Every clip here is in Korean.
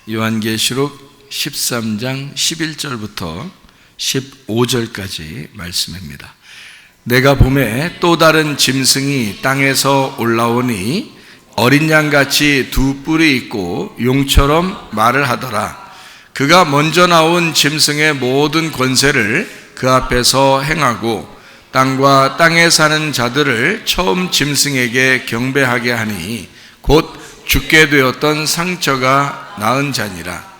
요한계시록 13장 11절부터 15절까지 말씀입니다. 내가 보매 또 다른 짐승이 땅에서 올라오니 어린 양같이 두 뿔이 있고 용처럼 말을 하더라. 그가 먼저 나온 짐승의 모든 권세를 그 앞에서 행하고 땅과 땅에 사는 자들을 처음 짐승에게 경배하게 하니 곧 죽게 되었던 상처가 나은 자니라.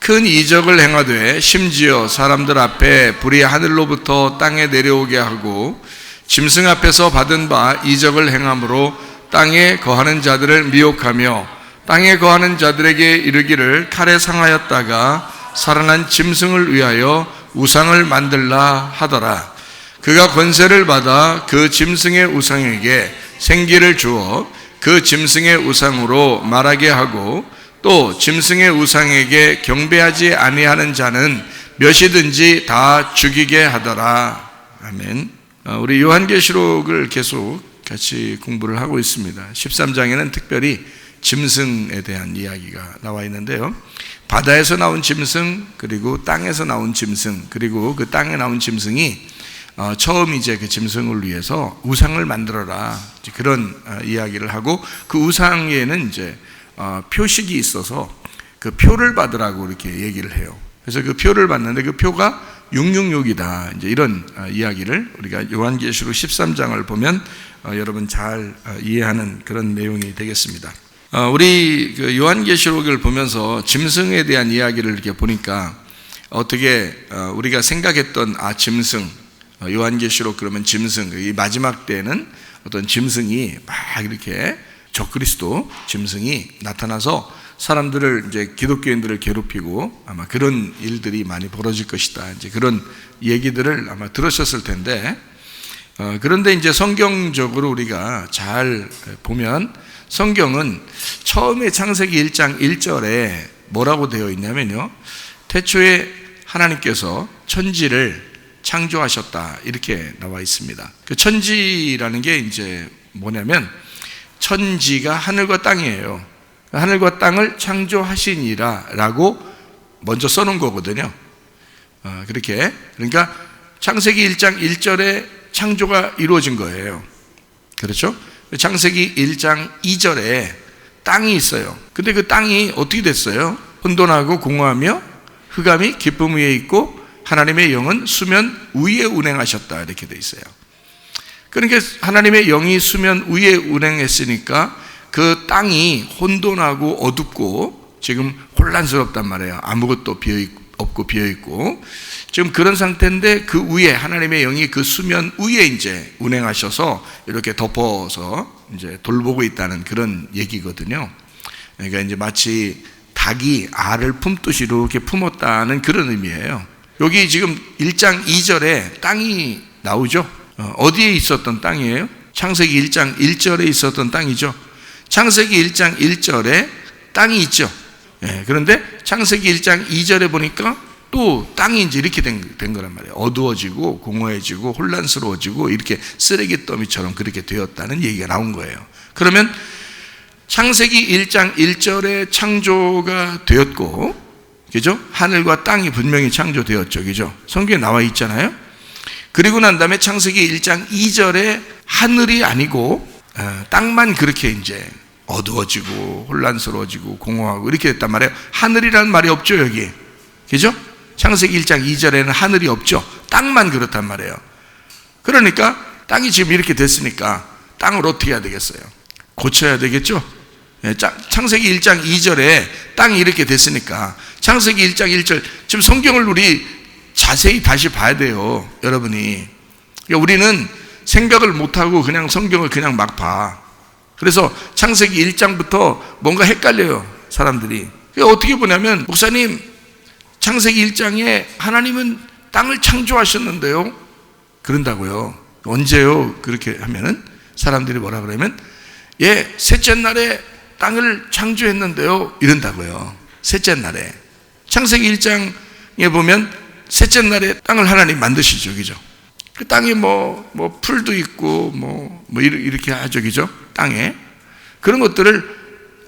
큰 이적을 행하되 심지어 사람들 앞에 불이 하늘로부터 땅에 내려오게 하고 짐승 앞에서 받은 바 이적을 행함으로 땅에 거하는 자들을 미혹하며 땅에 거하는 자들에게 이르기를 칼에 상하였다가 살아난 짐승을 위하여 우상을 만들라 하더라. 그가 권세를 받아 그 짐승의 우상에게 생기를 주어 그 짐승의 우상으로 말하게 하고 또 짐승의 우상에게 경배하지 아니하는 자는 몇이든지 다 죽이게 하더라. 아멘. 우리 요한계시록을 계속 같이 공부를 하고 있습니다. 13장에는 특별히 짐승에 대한 이야기가 나와 있는데요. 바다에서 나온 짐승, 그리고 땅에서 나온 짐승, 그리고 그 땅에 나온 짐승이 처음 이제 그 짐승을 위해서 우상을 만들어라, 그런 이야기를 하고, 그 우상에는 이제 표식이 있어서 그 표를 받으라고 이렇게 얘기를 해요. 그래서 그 표를 받는데 그 표가 666이다. 이제 이런 이야기를 우리가 요한계시록 13장을 보면 여러분 잘 이해하는 그런 내용이 되겠습니다. 우리 그 요한계시록을 보면서 짐승에 대한 이야기를 이렇게 보니까 어떻게 우리가 생각했던 짐승, 요한계시록 그러면 짐승, 이 마지막 때에는 어떤 짐승이 막 이렇게 적그리스도 짐승이 나타나서 사람들을 이제 기독교인들을 괴롭히고 아마 그런 일들이 많이 벌어질 것이다. 이제 그런 얘기들을 아마 들으셨을 텐데, 그런데 이제 성경적으로 우리가 잘 보면 성경은 처음에 창세기 1장 1절에 뭐라고 되어 있냐면요, 태초에 하나님께서 천지를 창조하셨다, 이렇게 나와 있습니다. 그 천지라는 게 이제 뭐냐면 천지가 하늘과 땅이에요. 하늘과 땅을 창조하시니라 라고 먼저 써놓은 거거든요. 그렇게, 그러니까 창세기 1장 1절에 창조가 이루어진 거예요. 그렇죠? 창세기 1장 2절에 땅이 있어요. 근데 그 땅이 어떻게 됐어요? 혼돈하고 공허하며 흑암이 깊음 위에 있고 하나님의 영은 수면 위에 운행하셨다, 이렇게 돼 있어요. 그러니까 하나님의 영이 수면 위에 운행했으니까 그 땅이 혼돈하고 어둡고 지금 혼란스럽단 말이에요. 아무것도 없고 비어있고 지금 그런 상태인데, 그 위에 하나님의 영이 그 수면 위에 이제 운행하셔서 이렇게 덮어서 이제 돌보고 있다는 그런 얘기거든요. 그러니까 이제 마치 닭이 알을 품듯이 이렇게 품었다는 그런 의미예요. 여기 지금 1장 2절에 땅이 나오죠. 어디에 있었던 땅이에요? 창세기 1장 1절에 있었던 땅이죠. 창세기 1장 1절에 땅이 있죠. 그런데 창세기 1장 2절에 보니까 또 땅이 이제 이렇게 된 거란 말이에요. 어두워지고 공허해지고 혼란스러워지고 이렇게 쓰레기 더미처럼 그렇게 되었다는 얘기가 나온 거예요. 그러면 창세기 1장 1절에 창조가 되었고, 그죠? 하늘과 땅이 분명히 창조되었죠. 그죠? 성경에 나와 있잖아요. 그리고 난 다음에 창세기 1장 2절에 하늘이 아니고 땅만 그렇게 이제 어두워지고 혼란스러워지고 공허하고 이렇게 됐단 말이에요. 하늘이라는 말이 없죠, 여기. 그죠? 창세기 1장 2절에는 하늘이 없죠. 땅만 그렇단 말이에요. 그러니까 땅이 지금 이렇게 됐으니까 땅을 어떻게 해야 되겠어요? 고쳐야 되겠죠? 창세기 1장 2절에 땅이 이렇게 됐으니까 창세기 1장 1절, 지금 성경을 우리 자세히 다시 봐야 돼요, 여러분이. 그러니까 우리는 생각을 못하고 그냥 성경을 그냥 막 봐. 그래서 창세기 1장부터 뭔가 헷갈려요, 사람들이. 어떻게 보냐면, 목사님 창세기 1장에 하나님은 땅을 창조하셨는데요, 그런다고요. 언제요? 그렇게 하면은 사람들이 뭐라 그러면, 셋째 날에 땅을 창조했는데요, 이런다고요. 셋째 날에. 창세기 1장에 보면 셋째 날에 땅을 하나님 만드시죠, 그죠? 그 땅에 뭐 풀도 있고 뭐 이렇게 하죠, 그죠? 땅에 그런 것들을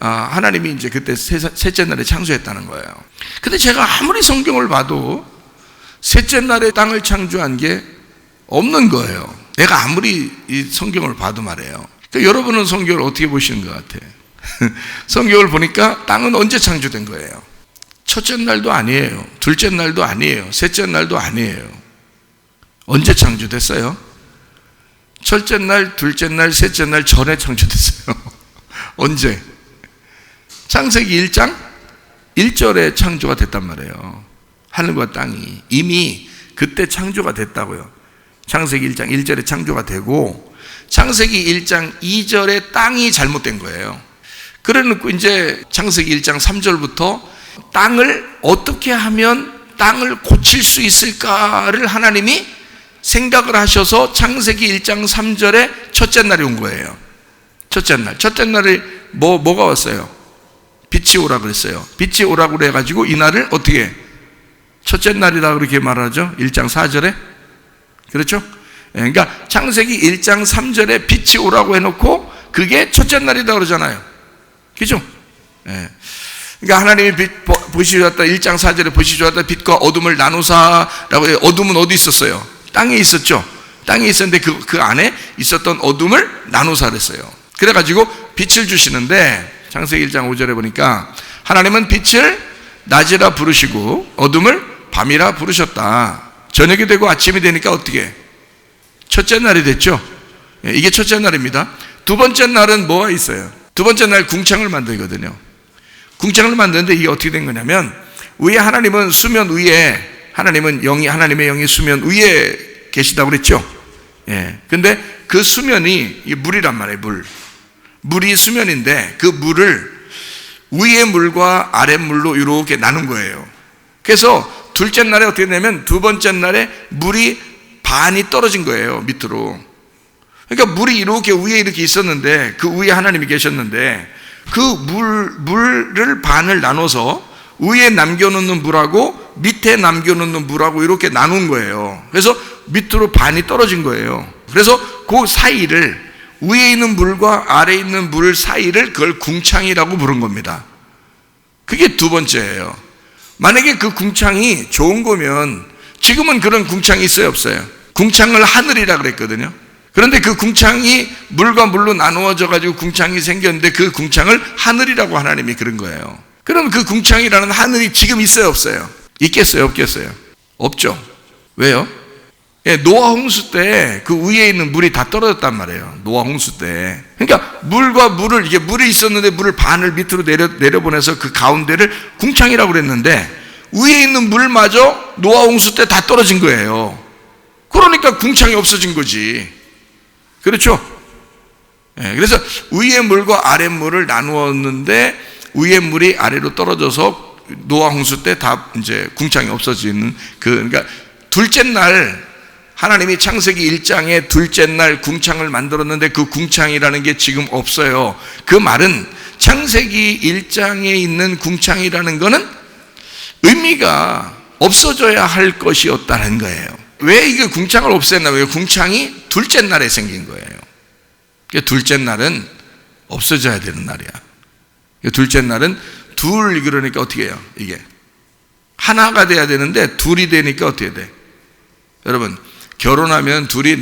하나님이 이제 그때 셋째 날에 창조했다는 거예요. 근데 제가 아무리 성경을 봐도 셋째 날에 땅을 창조한 게 없는 거예요. 내가 아무리 이 성경을 봐도 말이에요. 그러니까 여러분은 성경을 어떻게 보시는 것 같아? 성경을 보니까 땅은 언제 창조된 거예요? 첫째 날도 아니에요. 둘째 날도 아니에요. 셋째 날도 아니에요. 언제 창조됐어요? 첫째 날, 둘째 날, 셋째 날 전에 창조됐어요. 언제? 창세기 1장 1절에 창조가 됐단 말이에요. 하늘과 땅이 이미 그때 창조가 됐다고요. 창세기 1장 1절에 창조가 되고 창세기 1장 2절에 땅이 잘못된 거예요. 그래놓고 이제 창세기 1장 3절부터 땅을 어떻게 하면 땅을 고칠 수 있을까를 하나님이 생각을 하셔서 창세기 1장 3절에 첫째 날이 온 거예요. 첫째 날에 뭐가 왔어요? 빛이 오라 그랬어요. 빛이 오라고 그래가지고 이날을 어떻게 첫째 날이라 그렇게 말하죠? 1장 4절에. 그렇죠? 그러니까 창세기 1장 3절에 빛이 오라고 해놓고 그게 첫째 날이다 그러잖아요. 그죠? 그러니까 하나님이 빛 보시셨다 1장 4절에 보시셨다 빛과 어둠을 나누사라고 해요. 어둠은 어디 있었어요? 땅에 있었죠. 땅에 있었는데 그 안에 있었던 어둠을 나누사 그랬어요. 그래가지고 빛을 주시는데 창세기 1장 5절에 보니까 하나님은 빛을 낮이라 부르시고 어둠을 밤이라 부르셨다. 저녁이 되고 아침이 되니까 어떻게? 첫째 날이 됐죠. 이게 첫째 날입니다. 두 번째 날은 뭐가 있어요? 두 번째 날 궁창을 만들거든요. 궁창을 만드는데 이게 어떻게 된 거냐면 위에 하나님은 수면 위에 하나님의 영이 수면 위에 계시다고 그랬죠. 근데 그 수면이 물이란 말이에요. 물이 수면인데 그 물을 위의 물과 아래 물로 이렇게 나눈 거예요. 그래서 둘째 날에 어떻게 되냐면 두 번째 날에 물이 반이 떨어진 거예요. 밑으로. 그러니까 물이 이렇게 위에 이렇게 있었는데 그 위에 하나님이 계셨는데 그 물을 반을 나눠서 위에 남겨놓는 물하고 밑에 남겨놓는 물하고 이렇게 나눈 거예요. 그래서 밑으로 반이 떨어진 거예요. 그래서 그 사이를 위에 있는 물과 아래에 있는 물 사이를 그걸 궁창이라고 부른 겁니다. 그게 두 번째예요. 만약에 그 궁창이 좋은 거면 지금은 그런 궁창이 있어요 없어요? 궁창을 하늘이라 그랬거든요. 그런데 그 궁창이 물과 물로 나누어져 가지고 궁창이 생겼는데 그 궁창을 하늘이라고 하나님이 그런 거예요. 그럼 그 궁창이라는 하늘이 지금 있어요 없어요? 있겠어요 없겠어요? 없죠. 왜요? 노아 홍수 때 그 위에 있는 물이 다 떨어졌단 말이에요. 노아 홍수 때. 그러니까 물과 물을 이게 물이 있었는데 물을 반을 밑으로 내려보내서 그 가운데를 궁창이라고 그랬는데 위에 있는 물마저 노아 홍수 때 다 떨어진 거예요. 그러니까 궁창이 없어진 거지. 그렇죠? 그래서 위에 물과 아래 물을 나누었는데 위에 물이 아래로 떨어져서 노아 홍수 때 다 이제 궁창이 없어지는 그러니까 둘째 날 하나님이 창세기 1장에 둘째 날 궁창을 만들었는데 그 궁창이라는 게 지금 없어요. 그 말은 창세기 1장에 있는 궁창이라는 거는 의미가 없어져야 할 것이었다는 거예요. 왜 이게 궁창을 없앴나? 궁창이 둘째 날에 생긴 거예요. 둘째 날은 없어져야 되는 날이야. 둘째 날은 그러니까 어떻게 해요? 이게 하나가 돼야 되는데 둘이 되니까 어떻게 돼? 여러분 결혼하면 둘이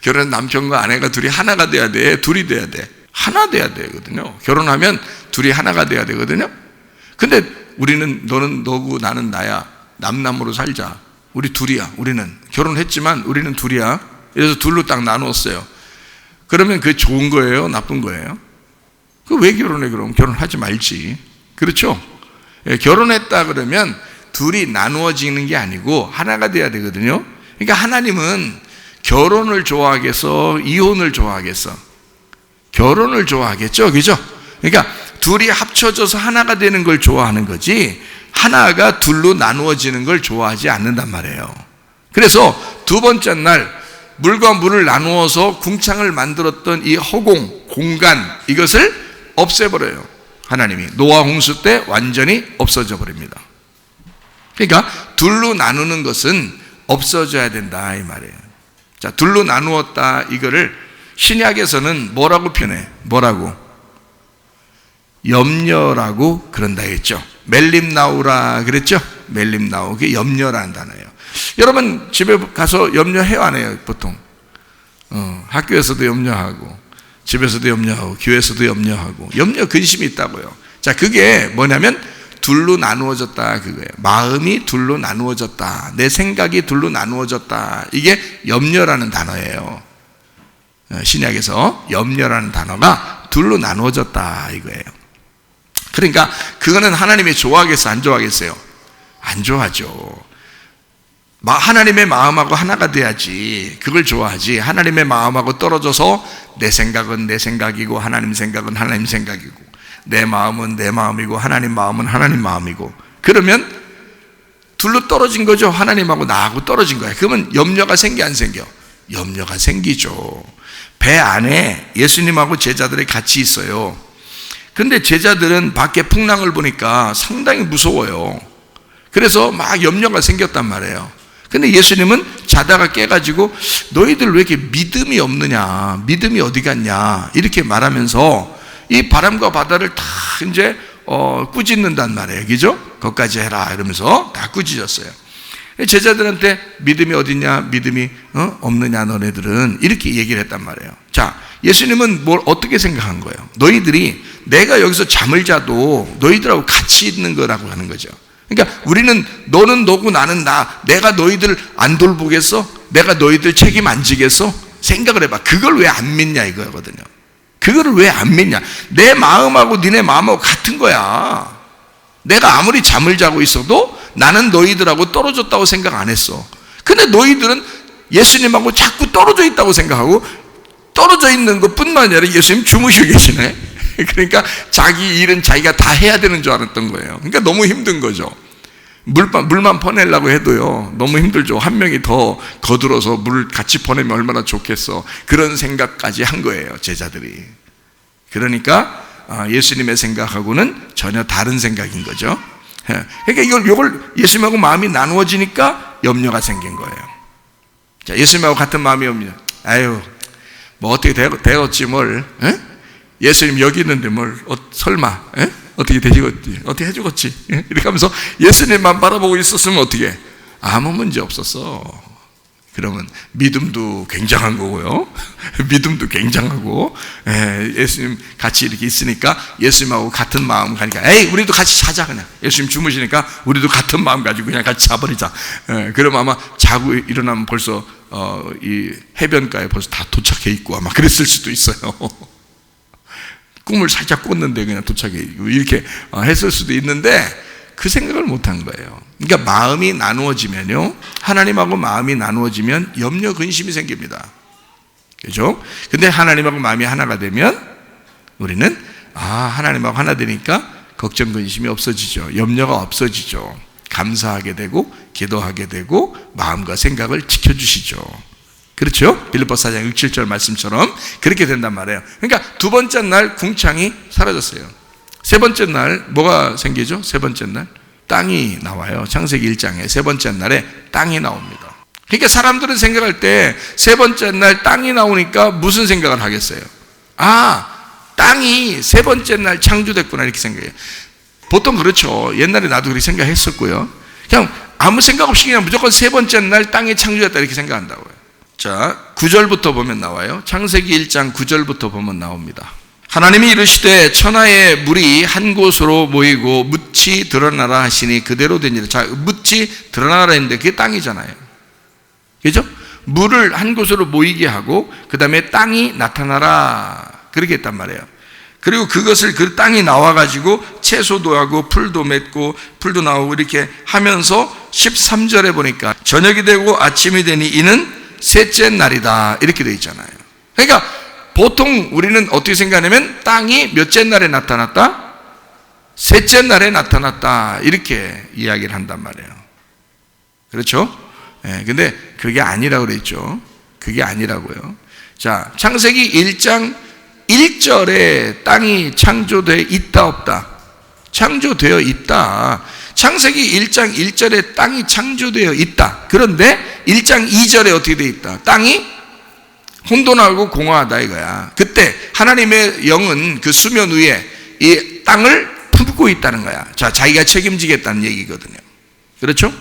결혼 남편과 아내가 둘이 하나가 돼야 돼. 둘이 돼야 돼. 하나 돼야 되거든요. 결혼하면 둘이 하나가 돼야 되거든요. 근데 우리는 너는 너고 나는 나야. 남남으로 살자. 우리 둘이야. 우리는 결혼했지만 우리는 둘이야. 그래서 둘로 딱 나누었어요. 그러면 그게 좋은 거예요? 나쁜 거예요? 그 왜 결혼해 그럼? 결혼하지 말지. 그렇죠? 결혼했다 그러면 둘이 나누어지는 게 아니고 하나가 돼야 되거든요. 그러니까 하나님은 결혼을 좋아하겠어? 이혼을 좋아하겠어? 결혼을 좋아하겠죠? 그죠? 그러니까 둘이 합쳐져서 하나가 되는 걸 좋아하는 거지 하나가 둘로 나누어지는 걸 좋아하지 않는단 말이에요. 그래서 두 번째 날 물과 물을 나누어서 궁창을 만들었던 이 허공, 공간 이것을 없애버려요. 하나님이 노아 홍수 때 완전히 없어져 버립니다. 그러니까 둘로 나누는 것은 없어져야 된다 이 말이에요. 자, 둘로 나누었다 이거를 신약에서는 뭐라고 표현해? 뭐라고? 염려라고 그런다 했죠. 멜림나우라 그랬죠. 멜림나우, 그게 염려라는 단어예요. 여러분 집에 가서 염려해요 안 해요? 보통 학교에서도 염려하고 집에서도 염려하고 교회에서도 염려하고 염려 근심이 있다고요. 자, 그게 뭐냐면 둘로 나누어졌다 그거예요. 마음이 둘로 나누어졌다, 내 생각이 둘로 나누어졌다, 이게 염려라는 단어예요. 신약에서 염려라는 단어가 둘로 나누어졌다 이거예요. 그러니까 그거는 하나님이 좋아하겠어 안 좋아하겠어요? 안 좋아하죠. 하나님의 마음하고 하나가 돼야지 그걸 좋아하지, 하나님의 마음하고 떨어져서 내 생각은 내 생각이고 하나님 생각은 하나님 생각이고 내 마음은 내 마음이고 하나님 마음은 하나님 마음이고, 그러면 둘로 떨어진 거죠. 하나님하고 나하고 떨어진 거예요. 그러면 염려가 생겨 안 생겨? 염려가 생기죠. 배 안에 예수님하고 제자들이 같이 있어요. 근데 제자들은 밖에 풍랑을 보니까 상당히 무서워요. 그래서 막 염려가 생겼단 말이에요. 근데 예수님은 자다가 깨가지고 너희들 왜 이렇게 믿음이 없느냐, 믿음이 어디 갔냐 이렇게 말하면서 이 바람과 바다를 다 이제 꾸짖는단 말이에요. 그죠? 거기까지 해라 이러면서 다 꾸짖었어요. 제자들한테 믿음이 어딨냐, 믿음이 없느냐 너네들은, 이렇게 얘기를 했단 말이에요. 자, 예수님은 뭘 어떻게 생각한 거예요? 너희들이 내가 여기서 잠을 자도 너희들하고 같이 있는 거라고 하는 거죠. 그러니까 우리는 너는 너고 나는 나, 내가 너희들 안 돌보겠어? 내가 너희들 책임 안 지겠어? 생각을 해봐. 그걸 왜 안 믿냐 이거거든요. 그거를 왜 안 믿냐? 내 마음하고 니네 마음하고 같은 거야. 내가 아무리 잠을 자고 있어도 나는 너희들하고 떨어졌다고 생각 안 했어. 근데 너희들은 예수님하고 자꾸 떨어져 있다고 생각하고, 떨어져 있는 것뿐만 아니라 예수님 주무시고 계시네. 그러니까 자기 일은 자기가 다 해야 되는 줄 알았던 거예요. 그러니까 너무 힘든 거죠. 물만 퍼내려고 해도요 너무 힘들죠. 한 명이 더 거들어서 물 같이 퍼내면 얼마나 좋겠어. 그런 생각까지 한 거예요 제자들이. 그러니까 예수님의 생각하고는 전혀 다른 생각인 거죠. 그러니까 이걸 예수님하고 마음이 나누어지니까 염려가 생긴 거예요. 자, 예수님하고 같은 마음이 오면 아유 뭐 어떻게 되었지 뭘, 에? 예수님 여기 있는데 뭘 설마, 에? 어떻게 되지겠지, 어떻게 해주겠지, 이렇게 하면서 예수님만 바라보고 있었으면 어떻게, 아무 문제 없었어. 그러면 믿음도 굉장한 거고요. 믿음도 굉장하고, 예수님 같이 이렇게 있으니까 예수님하고 같은 마음 가니까 에이 우리도 같이 자자. 그냥 예수님 주무시니까 우리도 같은 마음 가지고 그냥 같이 자버리자. 그럼 아마 자고 일어나면 벌써 이 해변가에 벌써 다 도착해 있고 아마 그랬을 수도 있어요. 꿈을 살짝 꿨는데 그냥 도착해 있고 이렇게 했을 수도 있는데 그 생각을 못한 거예요. 그러니까 마음이 나누어지면요, 하나님하고 마음이 나누어지면 염려 근심이 생깁니다. 그죠? 근데 하나님하고 마음이 하나가 되면 우리는 하나님하고 하나 되니까 걱정 근심이 없어지죠. 염려가 없어지죠. 감사하게 되고 기도하게 되고 마음과 생각을 지켜주시죠. 그렇죠? 빌립보서 4장 6, 7절 말씀처럼 그렇게 된단 말이에요. 그러니까 두 번째 날 궁창이 사라졌어요. 세 번째 날 뭐가 생기죠? 세 번째 날 땅이 나와요. 창세기 1장에 세 번째 날에 땅이 나옵니다. 그러니까 사람들은 생각할 때 세 번째 날 땅이 나오니까 무슨 생각을 하겠어요? 땅이 세 번째 날 창조됐구나 이렇게 생각해요. 보통 그렇죠. 옛날에 나도 그렇게 생각했었고요. 그냥 아무 생각 없이 그냥 무조건 세 번째 날 땅이 창조됐다 이렇게 생각한다고요. 자, 9절부터 보면 나와요. 창세기 1장 9절부터 보면 나옵니다. 하나님이 이르시되 천하의 물이 한 곳으로 모이고 묻이 드러나라 하시니 그대로 되니라. 자, 묻이 드러나라 했는데 그게 땅이잖아요. 그죠? 물을 한 곳으로 모이게 하고 그 다음에 땅이 나타나라 그렇게 했단 말이에요. 그리고 그것을 그 땅이 나와가지고 채소도 하고 풀도 맺고 풀도 나오고 이렇게 하면서 13절에 보니까 저녁이 되고 아침이 되니 이는 셋째 날이다 이렇게 되어 있잖아요. 그러니까 보통 우리는 어떻게 생각하냐면 땅이 몇째 날에 나타났다? 셋째 날에 나타났다 이렇게 이야기를 한단 말이에요. 그렇죠? 근데 그게 아니라고 그랬죠. 그게 아니라고요. 자, 창세기 1장 1절에 땅이 창조되어 있다 없다? 창조되어 있다. 창세기 1장 1절에 땅이 창조되어 있다. 그런데 1장 2절에 어떻게 되어 있다? 땅이 혼돈하고 공허하다 이거야. 그때 하나님의 영은 그 수면 위에 이 땅을 품고 있다는 거야. 자, 자기가 책임지겠다는 얘기거든요. 그렇죠?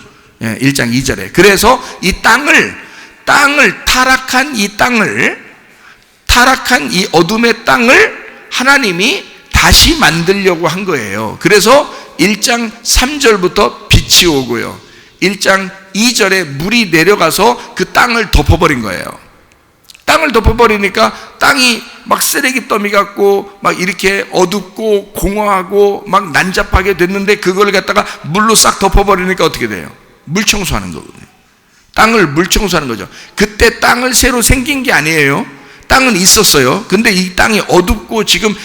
1장 2절에. 그래서 이 땅을 타락한 이 어둠의 땅을 하나님이 다시 만들려고 한 거예요. 그래서 1장 3절부터 빛이 오고요, 1장 2절에 물이 내려가서 그 땅을 덮어버린 거예요. 땅을 덮어버리니까 땅이 막 쓰레기 더미 같고 막 이렇게 어둡고 공허하고 막 난잡하게 됐는데, 그걸 갖다가 물로 싹 덮어버리니까 어떻게 돼요? 물 청소하는 거거든요. 땅을 물 청소하는 거죠. 그때 땅을 새로 생긴 게 아니에요. 땅은 있었어요. 근데 이 땅이 어둡고 지금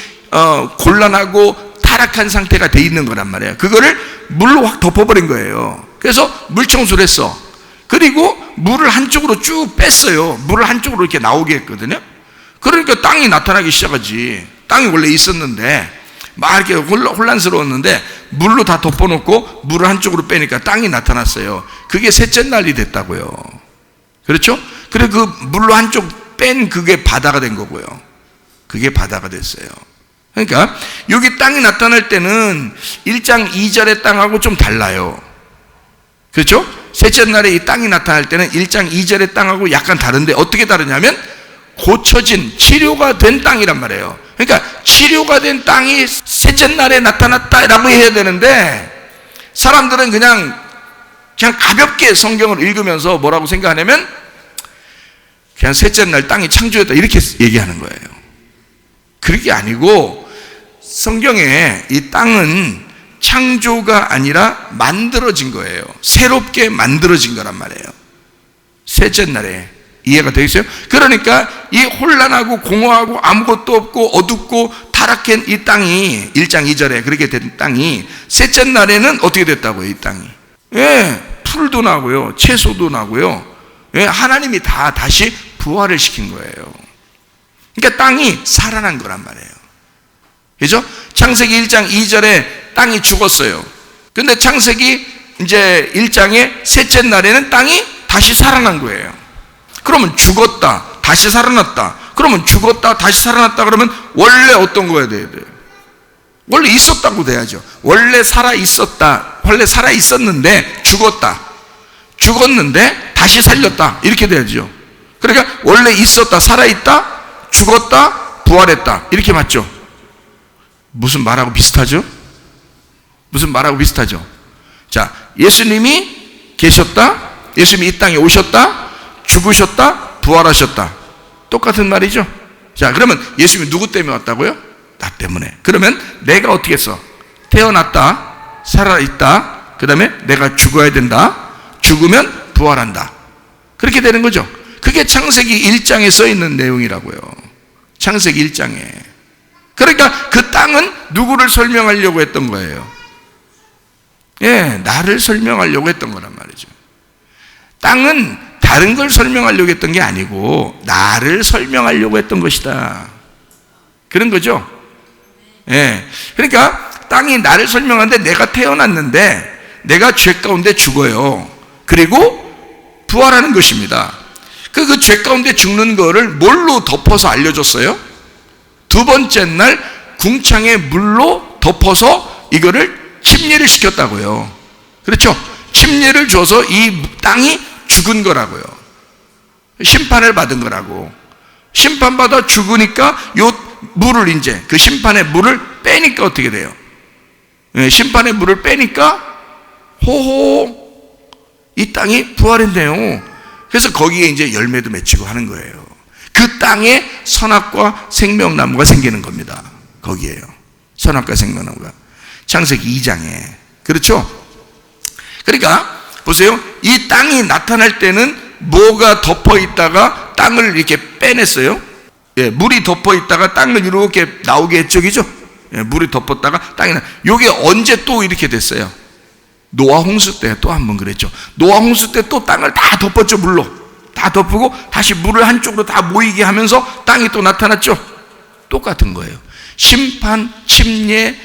곤란하고 타락한 상태가 돼 있는 거란 말이에요. 그거를 물로 확 덮어버린 거예요. 그래서 물 청소를 했어. 그리고 물을 한쪽으로 쭉 뺐어요. 물을 한쪽으로 이렇게 나오게 했거든요. 그러니까 땅이 나타나기 시작하지. 땅이 원래 있었는데 막 이렇게 혼란스러웠는데 물로 다 덮어놓고 물을 한쪽으로 빼니까 땅이 나타났어요. 그게 셋째 날이 됐다고요. 그렇죠? 그래, 그 물로 한쪽 뺀 그게 바다가 된 거고요. 그게 바다가 됐어요. 그러니까 여기 땅이 나타날 때는 1장 2절의 땅하고 좀 달라요. 그렇죠? 셋째 날에 이 땅이 나타날 때는 1장 2절의 땅하고 약간 다른데, 어떻게 다르냐면 고쳐진, 치료가 된 땅이란 말이에요. 그러니까 치료가 된 땅이 셋째 날에 나타났다라고 해야 되는데, 사람들은 그냥 가볍게 성경을 읽으면서 뭐라고 생각하냐면 그냥 셋째 날 땅이 창조했다 이렇게 얘기하는 거예요. 그게 아니고 성경에 이 땅은 창조가 아니라 만들어진 거예요. 새롭게 만들어진 거란 말이에요. 셋째 날에. 이해가 되겠어요? 그러니까 이 혼란하고 공허하고 아무것도 없고 어둡고 타락한 이 땅이 1장 2절에 그렇게 된 땅이 셋째 날에는 어떻게 됐다고요? 이 땅이 풀도 나고요, 채소도 나고요, 하나님이 다시 부활을 시킨 거예요. 그러니까 땅이 살아난 거란 말이에요. 그죠? 창세기 1장 2절에 땅이 죽었어요. 근데 창세기 이제 1장의 셋째 날에는 땅이 다시 살아난 거예요. 그러면 죽었다, 다시 살아났다. 그러면 죽었다, 다시 살아났다. 그러면 원래 어떤 거야 돼야 돼요? 원래 있었다고 돼야죠. 원래 살아 있었다. 원래 살아 있었는데 죽었다. 죽었는데 다시 살렸다. 이렇게 돼야죠. 그러니까 원래 있었다, 살아 있다, 죽었다, 부활했다. 이렇게 맞죠? 무슨 말하고 비슷하죠? 무슨 말하고 비슷하죠? 자, 예수님이 계셨다, 예수님이 이 땅에 오셨다, 죽으셨다, 부활하셨다. 똑같은 말이죠. 자, 그러면 예수님이 누구 때문에 왔다고요? 나 때문에. 그러면 내가 어떻게 했어? 태어났다, 살아있다, 그 다음에 내가 죽어야 된다, 죽으면 부활한다. 그렇게 되는 거죠. 그게 창세기 1장에 써 있는 내용이라고요. 창세기 1장에. 그러니까 그 땅은 누구를 설명하려고 했던 거예요? 나를 설명하려고 했던 거란 말이죠. 땅은 다른 걸 설명하려고 했던 게 아니고 나를 설명하려고 했던 것이다. 그런 거죠. 그러니까 땅이 나를 설명하는데, 내가 태어났는데 내가 죄 가운데 죽어요. 그리고 부활하는 것입니다. 그 죄 가운데 죽는 거를 뭘로 덮어서 알려줬어요? 두 번째 날 궁창에 물로 덮어서 이거를 침례를 시켰다고요. 그렇죠? 침례를 줘서 이 땅이 죽은 거라고요. 심판을 받은 거라고. 심판받아 죽으니까 요 물을 이제 그 심판의 물을 빼니까 어떻게 돼요? 심판의 물을 빼니까 호호 이 땅이 부활했네요. 그래서 거기에 이제 열매도 맺히고 하는 거예요. 그 땅에 선악과 생명나무가 생기는 겁니다. 거기에요. 선악과 생명나무가. 창세기 2장에. 그렇죠? 그러니까 보세요. 이 땅이 나타날 때는 뭐가 덮어 있다가 땅을 이렇게 빼냈어요. 물이 덮어 있다가 땅을 이렇게 나오게 했죠. 그죠? 물이 덮었다가 땅이 요게 언제 또 이렇게 됐어요? 노아 홍수 때 또 한 번 그랬죠. 노아 홍수 때 또 땅을 다 덮었죠. 물로 다 덮고 다시 물을 한쪽으로 다 모이게 하면서 땅이 또 나타났죠. 똑같은 거예요. 심판, 침례,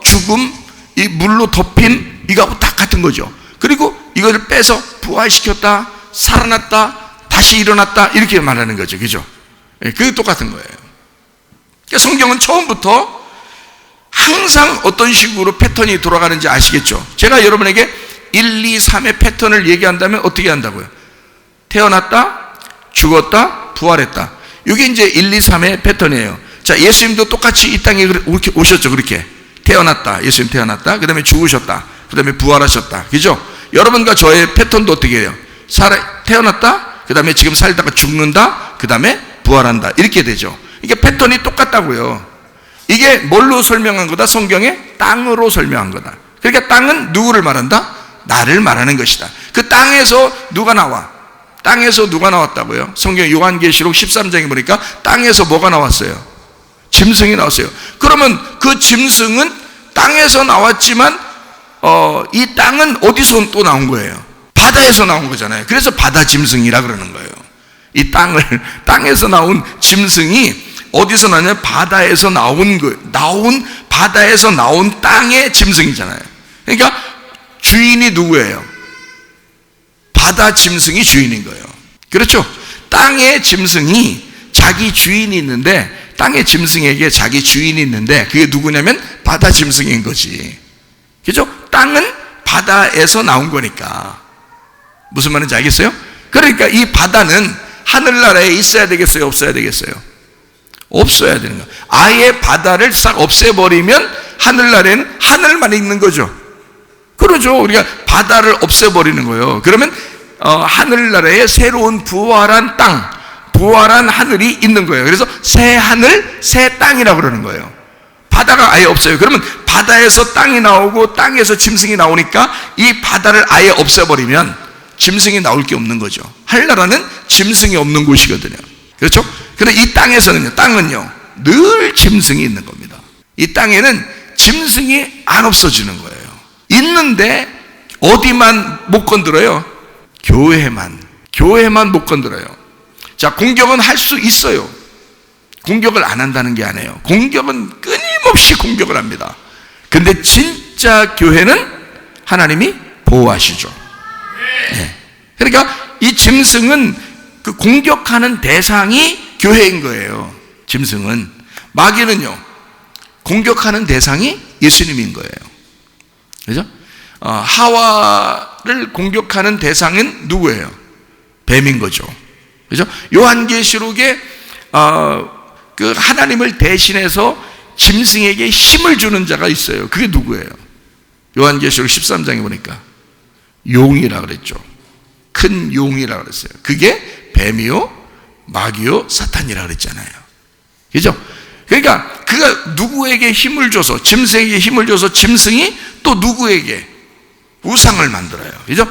죽음, 이 물로 덮인 이거하고 다 같은 거죠. 그리고 이걸 빼서 부활시켰다, 살아났다, 다시 일어났다 이렇게 말하는 거죠. 그죠? 그게 똑같은 거예요. 그러니까 성경은 처음부터 항상 어떤 식으로 패턴이 돌아가는지 아시겠죠? 제가 여러분에게 1, 2, 3의 패턴을 얘기한다면 어떻게 한다고요? 태어났다, 죽었다, 부활했다. 이게 이제 1, 2, 3의 패턴이에요. 자, 예수님도 똑같이 이 땅에 이렇게 오셨죠. 그렇게 태어났다, 예수님 태어났다, 그 다음에 죽으셨다, 그 다음에 부활하셨다. 그죠? 여러분과 저의 패턴도 어떻게 해요? 태어났다, 그 다음에 지금 살다가 죽는다, 그 다음에 부활한다. 이렇게 되죠. 이게 패턴이 똑같다고요. 이게 뭘로 설명한 거다? 성경에 땅으로 설명한 거다. 그러니까 땅은 누구를 말한다? 나를 말하는 것이다. 그 땅에서 누가 나와? 땅에서 누가 나왔다고요? 성경 요한계시록 13장에 보니까 땅에서 뭐가 나왔어요? 짐승이 나왔어요. 그러면 그 짐승은 땅에서 나왔지만 이 땅은 어디서 또 나온 거예요? 바다에서 나온 거잖아요. 그래서 바다 짐승이라 그러는 거예요. 이 땅에서 나온 짐승이 어디서 나냐? 바다에서 나온 바다에서 나온 땅의 짐승이잖아요. 그러니까 주인이 누구예요? 바다 짐승이 주인인 거예요. 그렇죠? 땅의 짐승이 자기 주인이 있는데, 땅의 짐승에게 자기 주인이 있는데, 그게 누구냐면 바다 짐승인 거지. 그죠? 땅은 바다에서 나온 거니까. 무슨 말인지 알겠어요? 그러니까 이 바다는 하늘나라에 있어야 되겠어요? 없어야 되겠어요? 없어야 되는 거예요. 아예 바다를 싹 없애버리면 하늘나라에는 하늘만 있는 거죠. 그러죠. 우리가 바다를 없애버리는 거예요. 그러면 하늘나라에 새로운 부활한 땅, 부활한 하늘이 있는 거예요. 그래서 새 하늘, 새 땅이라고 그러는 거예요. 바다가 아예 없어요. 그러면 바다에서 땅이 나오고 땅에서 짐승이 나오니까 이 바다를 아예 없애버리면 짐승이 나올 게 없는 거죠. 하늘나라는 짐승이 없는 곳이거든요. 그렇죠? 그런데 이 땅에서는요, 땅은요, 늘 짐승이 있는 겁니다. 이 땅에는 짐승이 안 없어지는 거예요. 있는데 어디만 못 건드려요? 교회만 못 건드려요. 자, 공격은 할 수 있어요. 공격을 안 한다는 게 아니에요. 공격은 끊임없이 공격을 합니다. 근데 진짜 교회는 하나님이 보호하시죠. 네. 그러니까 이 짐승은 그 공격하는 대상이 교회인 거예요. 짐승은. 마귀는요, 공격하는 대상이 예수님인 거예요. 그죠? 하와를 공격하는 대상은 누구예요? 뱀인 거죠. 그죠? 요한계시록에 그 하나님을 대신해서 짐승에게 힘을 주는 자가 있어요. 그게 누구예요? 요한계시록 13장에 보니까 용이라 그랬죠. 큰 용이라 그랬어요. 그게 뱀이요, 마귀요, 사탄이라 그랬잖아요. 그죠? 그러니까 그가 누구에게 힘을 줘서, 짐승에게 힘을 줘서 짐승이 또 누구에게 우상을 만들어요. 그죠?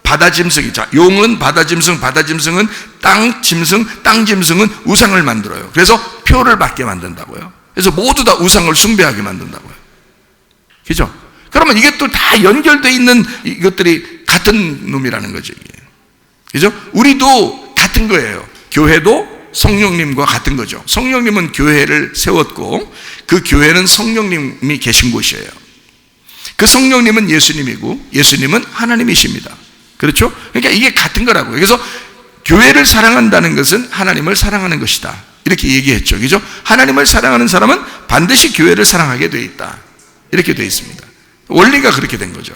바다 짐승이, 자, 용은 바다 짐승, 바다 짐승은 땅 짐승은 우상을 만들어요. 그래서 표를 받게 만든다고요. 그래서 모두 다 우상을 숭배하게 만든다고요. 그죠? 그러면 이게 또 다 연결되어 있는 이것들이 같은 놈이라는 거죠. 이게. 그죠? 우리도 같은 거예요. 교회도 성령님과 같은 거죠. 성령님은 교회를 세웠고 그 교회는 성령님이 계신 곳이에요. 그 성령님은 예수님이고 예수님은 하나님이십니다. 그렇죠? 그러니까 이게 같은 거라고요. 그래서 교회를 사랑한다는 것은 하나님을 사랑하는 것이다. 이렇게 얘기했죠. 그죠? 하나님을 사랑하는 사람은 반드시 교회를 사랑하게 되어 있다. 이렇게 되어 있습니다. 원리가 그렇게 된 거죠.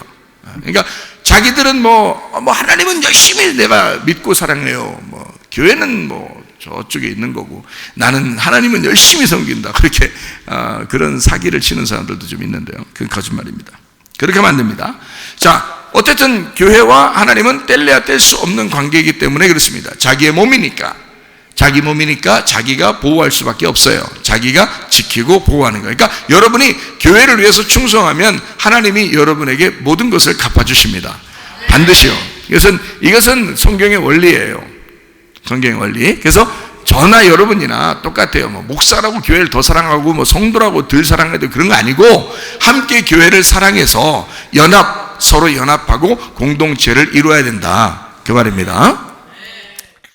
그러니까 자기들은 하나님은 열심히 내가 믿고 사랑해요. 교회는 저쪽에 있는 거고 나는 하나님은 열심히 섬긴다. 그렇게 그런 사기를 치는 사람들도 좀 있는데요. 그건 거짓말입니다. 그렇게 하면 안 됩니다. 자, 어쨌든 교회와 하나님은 뗄래야 뗄 수 없는 관계이기 때문에 그렇습니다. 자기의 몸이니까 자기 몸이니까 자기가 보호할 수밖에 없어요. 자기가 지키고 보호하는 거예요. 그러니까 여러분이 교회를 위해서 충성하면 하나님이 여러분에게 모든 것을 갚아주십니다. 반드시요. 이것은 성경의 원리예요. 성경의 원리. 그래서 저나 여러분이나 똑같아요. 목사라고 교회를 더 사랑하고 성도라고 덜 사랑해도 그런 거 아니고 함께 교회를 사랑해서 서로 연합하고 공동체를 이루어야 된다. 그 말입니다.